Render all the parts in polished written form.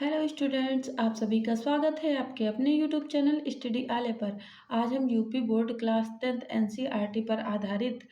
Hello students, आप सभी का स्वागत है आपके अपने यूट्यूब चैनल स्टडी आले पर। आज हम UP board class 10th NCERT पर आधारित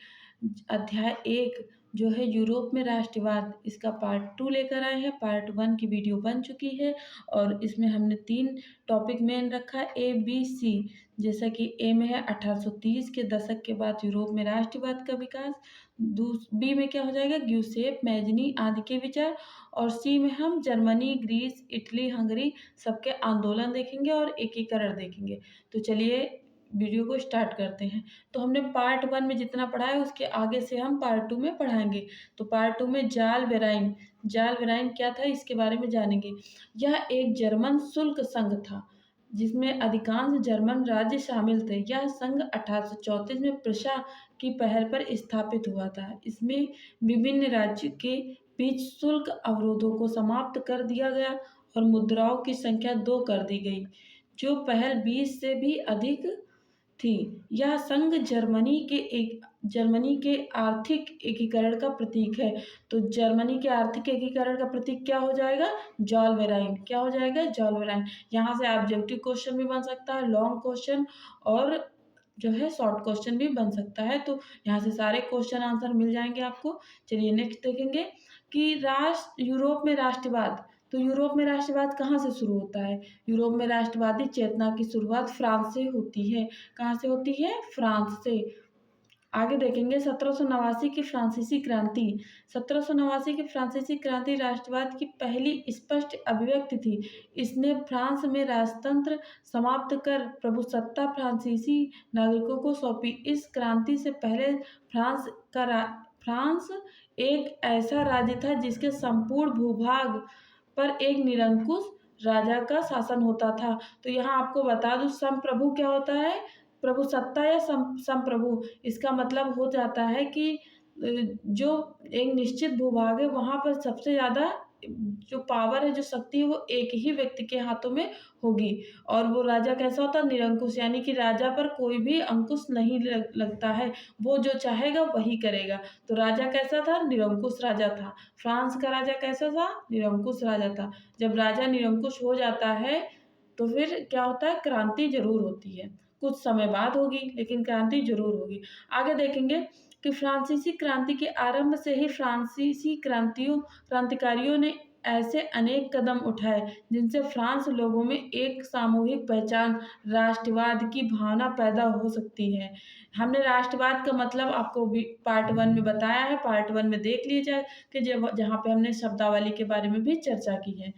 अध्याय 1 जो है यूरोप में राष्ट्रवाद, इसका पार्ट 2 लेकर आए हैं। पार्ट 1 की वीडियो बन चुकी है और इसमें हमने 3 टॉपिक मेन रखा है, ए बी सी। जैसा कि ए में है 1830 के दशक के बाद यूरोप में राष्ट्रवाद का विकास, बी में क्या हो जाएगा ग्यूसेप मैजनी आदि के विचार, और सी में हम जर्मनी, ग्रीस, इटली, हंगरी सबके आंदोलन देखेंगे और एकीकरण देखेंगे। तो चलिए वीडियो को स्टार्ट करते हैं। तो हमने पार्ट 1 में जितना पढ़ा है उसके आगे से हम पार्ट 2 में पढ़ाएंगे। तो पार्ट 2 में जाल वेराइन क्या था इसके बारे में जानेंगे। यह एक जर्मन शुल्क संघ था जिसमें अधिकांश जर्मन राज्य शामिल थे। यह संघ 1834 में प्रशा की पहल पर स्थापित हुआ था। इसमें विभिन्न राज्यों के बीच शुल्क अवरोधों को समाप्त कर दिया गया और मुद्राओं की संख्या 2 कर दी गई, जो पहल 20 से भी अधिक थी। यह संघ जर्मनी के आर्थिक एकीकरण का प्रतीक है। तो जर्मनी के आर्थिक एकीकरण का प्रतीक क्या हो जाएगा? जॉलवेराइन। क्या हो जाएगा? जॉलवेराइन। यहाँ से ऑब्जेक्टिव क्वेश्चन भी बन सकता है, लॉन्ग क्वेश्चन और जो है शॉर्ट क्वेश्चन भी बन सकता है। तो यहाँ से सारे क्वेश्चन आंसर मिल जाएंगे आपको। चलिए नेक्स्ट देखेंगे कि यूरोप में राष्ट्रवाद। तो यूरोप में राष्ट्रवाद कहाँ से शुरू होता है? यूरोप में राष्ट्रवादी चेतना की शुरुआत फ्रांस से होती है। कहाँ से होती है? फ्रांस से। आगे देखेंगे 1789 की फ्रांसीसी क्रांति। 1789 की फ्रांसीसी क्रांति राष्ट्रवाद की पहली स्पष्ट अभिव्यक्ति थी। इसने फ्रांस में राजतंत्र समाप्त कर प्रभुसत्ता फ्रांसीसी नागरिकों को सौंपी। इस क्रांति से पहले फ्रांस एक ऐसा राज्य था जिसके संपूर्ण भूभाग पर एक निरंकुश राजा का शासन होता था। तो यहाँ आपको बता दूं संप्रभु क्या होता है? प्रभुसत्ता या संप्रभु, इसका मतलब हो जाता है कि जो एक निश्चित भूभाग है वहाँ पर सबसे ज़्यादा जो पावर है, जो शक्ति है वो एक ही व्यक्ति के हाथों में होगी। और वो राजा कैसा होता है? निरंकुश, यानी कि राजा पर कोई भी अंकुश नहीं लगता है, वो जो चाहेगा वही करेगा। तो राजा कैसा था? निरंकुश राजा था। फ्रांस का राजा कैसा था? निरंकुश राजा था। जब राजा निरंकुश हो जाता है तो फिर क्या होता है? क्रांति जरूर होती है, कुछ समय बाद होगी लेकिन क्रांति जरूर होगी। आगे देखेंगे कि फ्रांसीसी क्रांति के आरंभ से ही फ्रांसीसी क्रांतिकारियों ने ऐसे अनेक कदम उठाए जिनसे फ्रांस लोगों में एक सामूहिक पहचान, राष्ट्रवाद की भावना पैदा हो सकती है। हमने राष्ट्रवाद का मतलब आपको भी पार्ट 1 में बताया है। पार्ट 1 में देख लीजिए कि जहाँ पे हमने शब्दावली के बारे में भी चर्चा की है।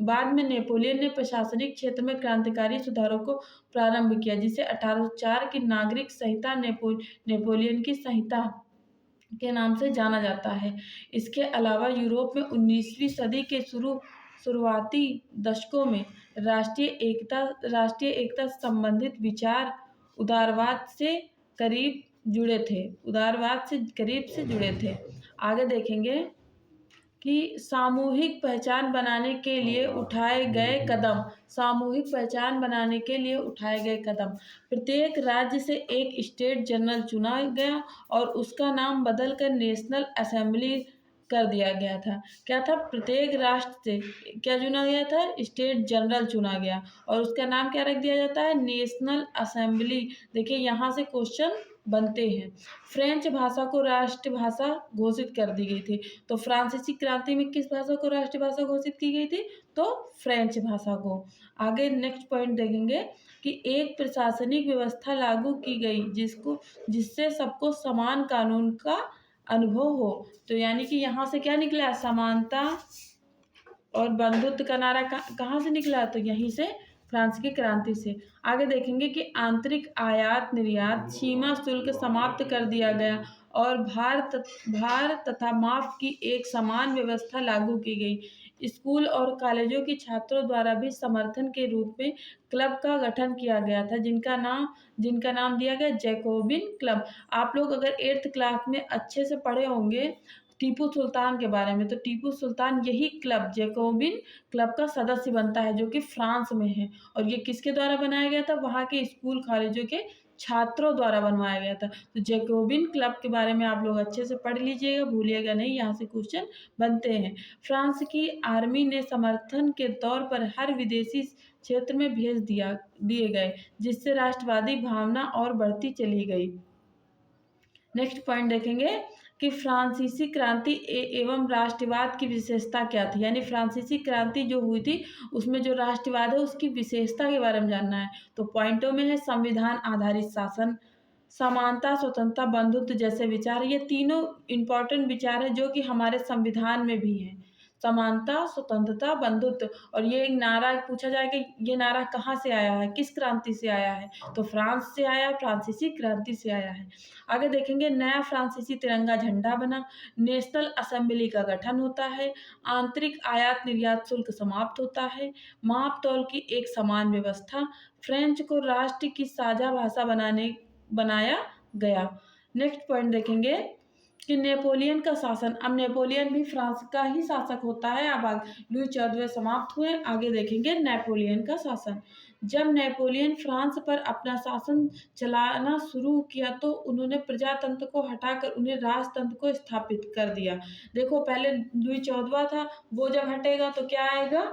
बाद में नेपोलियन ने प्रशासनिक क्षेत्र में क्रांतिकारी सुधारों को प्रारंभ किया, जिसे 1804 की नागरिक संहिता नेपोलियन की संहिता के नाम से जाना जाता है। इसके अलावा यूरोप में 19वीं सदी के शुरुआती दशकों में राष्ट्रीय एकता संबंधित विचार उदारवाद से करीब से जुड़े थे। आगे देखेंगे कि सामूहिक पहचान बनाने के लिए उठाए गए कदम। सामूहिक पहचान बनाने के लिए उठाए गए कदम। प्रत्येक राज्य से एक स्टेट जनरल चुना गया और उसका नाम बदलकर नेशनल असेंबली कर दिया गया था। क्या था? प्रत्येक राष्ट्र से क्या चुना गया था? स्टेट जनरल चुना गया और उसका नाम क्या रख दिया जाता है? National assembly. देखिए यहाँ से क्वेश्चन बनते हैं। फ्रेंच भाषा को राष्ट्रभाषा घोषित कर दी गई थी। तो फ्रांसीसी क्रांति में किस भाषा को राष्ट्रभाषा घोषित की गई थी? तो फ्रेंच भाषा को। आगे नेक्स्ट पॉइंट देखेंगे कि एक प्रशासनिक व्यवस्था लागू की गई जिससे सबको समान कानून का अनुभव हो। तो यानी कि यहाँ से क्या निकला? समानता और बंधुत्व का नारा कहाँ से निकला? तो यहीं से, फ्रांस की क्रांति से। आगे देखेंगे कि आंतरिक आयात निर्यात सीमा शुल्क समाप्त कर दिया गया और भार तथा माफ की एक समान व्यवस्था लागू की गई। स्कूल और कॉलेजों के छात्रों द्वारा भी समर्थन के रूप में क्लब का गठन किया गया था, जिनका नाम दिया गया जैकोबिन क्लब। आप लोग अगर 8th क्लास में अच्छे से पढ़े होंगे टीपू सुल्तान के बारे में, तो टीपू सुल्तान यही क्लब जैकोबिन क्लब का सदस्य बनता है, जो कि फ्रांस में है। और ये किसके द्वारा बनाया गया था? वहाँ के स्कूल कॉलेजों के छात्रों द्वारा बनवाया गया था। तो जैकोबिन क्लब के बारे में आप लोग अच्छे से पढ़ लीजिएगा, भूलिएगा नहीं, यहाँ से क्वेश्चन बनते हैं। फ्रांस की आर्मी ने समर्थन के तौर पर हर विदेशी क्षेत्र में दिए गए, जिससे राष्ट्रवादी भावना और बढ़ती चली गई। नेक्स्ट पॉइंट देखेंगे कि फ्रांसीसी क्रांति एवं राष्ट्रवाद की विशेषता क्या थी, यानी फ्रांसीसी क्रांति जो हुई थी उसमें जो राष्ट्रवाद है उसकी विशेषता के बारे में जानना है। तो पॉइंटों में है संविधान आधारित शासन, समानता, स्वतंत्रता, बंधुत्व जैसे विचार। ये तीनों इंपॉर्टेंट विचार है जो कि हमारे संविधान में भी हैं। समानता, स्वतंत्रता, बंधुत्व। और ये एक नारा पूछा जाए कि ये नारा कहाँ से आया है, किस क्रांति से आया है, तो फ्रांस से आया, फ्रांसीसी क्रांति से आया है। आगे देखेंगे नया फ्रांसीसी तिरंगा झंडा बना, नेशनल असेंबली का गठन होता है, आंतरिक आयात निर्यात शुल्क समाप्त होता है, माप तौल की एक समान व्यवस्था, फ्रेंच को राष्ट्र की साझा भाषा बनाया गया। नेक्स्ट पॉइंट देखेंगे कि नेपोलियन का शासन। अब नेपोलियन भी फ्रांस का ही शासक होता है। अब लुई 14वें समाप्त हुए, आगे देखेंगे नेपोलियन का शासन। जब नेपोलियन फ्रांस पर अपना शासन चलाना शुरू किया तो उन्होंने प्रजातंत्र को हटाकर उन्हें राजतंत्र को स्थापित कर दिया। देखो पहले लुई 14वां था, वो जब हटेगा तो क्या आएगा,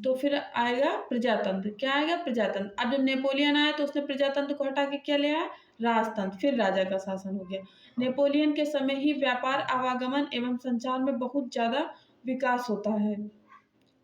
तो फिर आएगा प्रजातंत्र। क्या आएगा, प्रजातंत्र। अब जब नेपोलियन आया तो उसने प्रजातंत्र को हटा के क्या ले आया, राजतंत्र, फिर राजा का शासन हो गया। नेपोलियन के समय ही व्यापार, आवागमन एवं संचार में बहुत ज्यादा विकास होता है।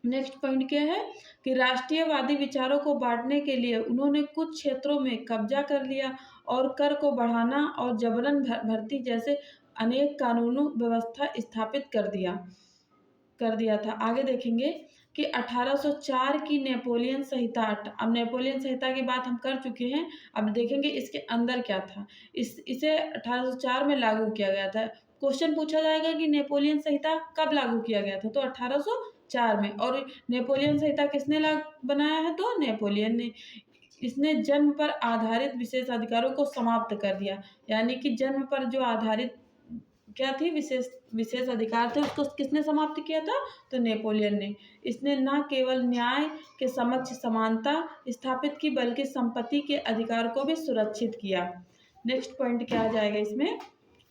नेक्स्ट पॉइंट क्या है कि राष्ट्रीयवादी विचारों को बांटने के लिए उन्होंने कुछ क्षेत्रों में कब्जा कर लिया और कर को बढ़ाना और जबरन भर्ती जैसे अनेक कानूनों व्यवस्था स्थापित कर दिया था। आगे देखेंगे कि 1804 की नेपोलियन संहिता। अब नेपोलियन संहिता की बात हम कर चुके हैं, अब देखेंगे इसके अंदर क्या था। इसे 1804 में लागू किया गया था। क्वेश्चन पूछा जाएगा कि नेपोलियन संहिता कब लागू किया गया था, तो 1804 में। और नेपोलियन संहिता किसने बनाया है, तो नेपोलियन ने। इसने जन्म पर आधारित विशेष अधिकारों को समाप्त कर दिया, यानी कि जन्म पर जो आधारित क्या थी, विशेष विशेष अधिकार थे, उसको किसने समाप्त किया था, तो नेपोलियन ने। इसने न केवल न्याय के समक्ष समानता स्थापित की बल्कि संपत्ति के अधिकार को भी सुरक्षित किया। नेक्स्ट पॉइंट क्या आ जाएगा इसमें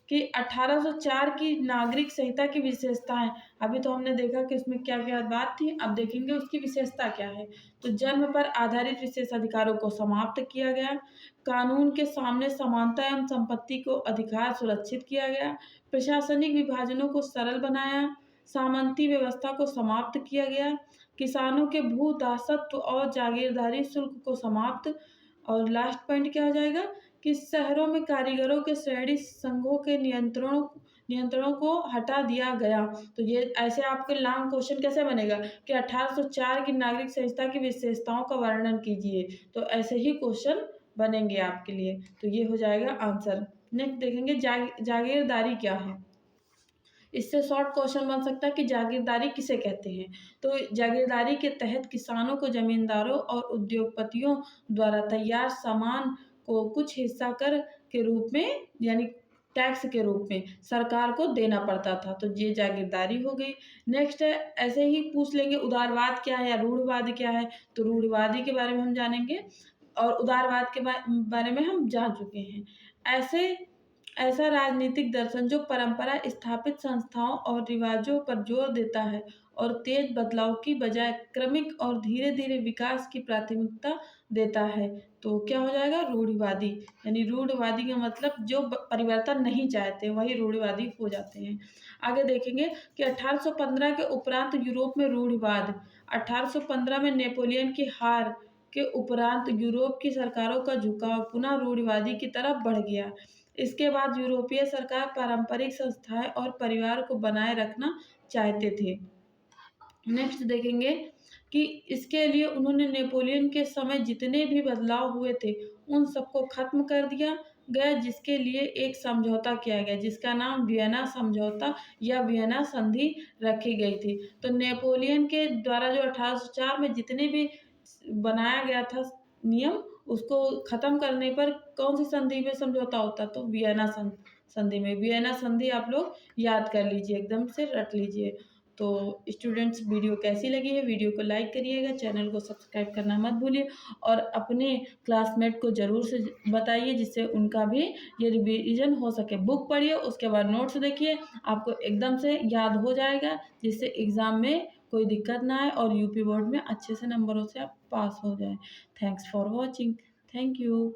कि 1804 की नागरिक संहिता की विशेषताएं। अभी तो हमने देखा कि उसमें क्या क्या बात थी, अब देखेंगे उसकी विशेषता क्या है। तो जन्म पर आधारित विशेष अधिकारों को समाप्त किया गया, कानून के सामने समानता एवं संपत्ति को अधिकार सुरक्षित किया गया, प्रशासनिक विभाजनों को सरल बनाया, सामंती व्यवस्था को समाप्त किया गया, किसानों के भू दासत्व और जागीरदारी शुल्क को समाप्त। और लास्ट पॉइंट क्या हो जाएगा कि शहरों में कारीगरों के श्रेणी संघों के नियंत्रणों को हटा दिया गया। तो ये ऐसे आपके लॉन्ग क्वेश्चन कैसे बनेगा कि 1804 की नागरिक संहिता की विशेषताओं का वर्णन कीजिए, तो ऐसे ही क्वेश्चन बनेंगे आपके लिए। तो ये हो जाएगा आंसर। नेक्स्ट देखेंगे जागीरदारी क्या है। इससे शॉर्ट क्वेश्चन बन सकता है कि जागीरदारी किसे कहते हैं। तो जागीरदारी के तहत किसानों को जमींदारों और उद्योगपतियों द्वारा तैयार सामान को कुछ हिस्सा कर के रूप में, यानी टैक्स के रूप में सरकार को देना पड़ता था। तो ये जागीरदारी हो गई। नेक्स्ट है, ऐसे ही पूछ लेंगे उदारवाद क्या है या रूढ़वाद क्या है। तो रूढ़वादी के बारे में हम जानेंगे और उदारवाद के बारे में हम जान चुके हैं। ऐसा राजनीतिक दर्शन जो परंपरा स्थापित संस्थाओं और रिवाजों पर जोर देता है और तेज बदलाव की बजाय क्रमिक और धीरे धीरे विकास की प्राथमिकता देता है। तो क्या हो जाएगा, रूढ़िवादी। यानी रूढ़िवादी का मतलब जो परिवर्तन नहीं चाहते वही रूढ़िवादी हो जाते हैं। आगे देखेंगे कि 1815 के उपरांत यूरोप में रूढ़िवाद। 1815 में नेपोलियन की हार के उपरांत यूरोप की सरकारों का झुकाव पुनः रूढ़िवादी की तरफ बढ़ गया। इसके बाद यूरोपीय सरकार पारंपरिक संस्थाएं और परिवार को बनाए रखना चाहते थे। नेक्स्ट देखेंगे कि इसके लिए उन्होंने नेपोलियन के समय जितने भी बदलाव हुए थे उन सबको खत्म कर दिया गया, जिसके लिए एक समझौता किया गया जिसका नाम वियना समझौता या वियना संधि रखी गई थी। तो नेपोलियन के द्वारा जो 1804 में जितने भी बनाया गया था नियम, उसको खत्म करने पर कौन सी संधि में समझौता होता, तो वियना संधि में। वियना संधि आप लोग याद कर लीजिए, एकदम से रट लीजिए। तो स्टूडेंट्स, वीडियो कैसी लगी है, वीडियो को लाइक करिएगा, चैनल को सब्सक्राइब करना मत भूलिए और अपने क्लासमेट को ज़रूर से बताइए जिससे उनका भी ये रिवीजन हो सके। बुक पढ़िए, उसके बाद नोट्स देखिए, आपको एकदम से याद हो जाएगा जिससे एग्ज़ाम में कोई दिक्कत ना आए और यूपी बोर्ड में अच्छे से नंबरों से आप पास हो जाएँ। Thanks for watching. Thank you.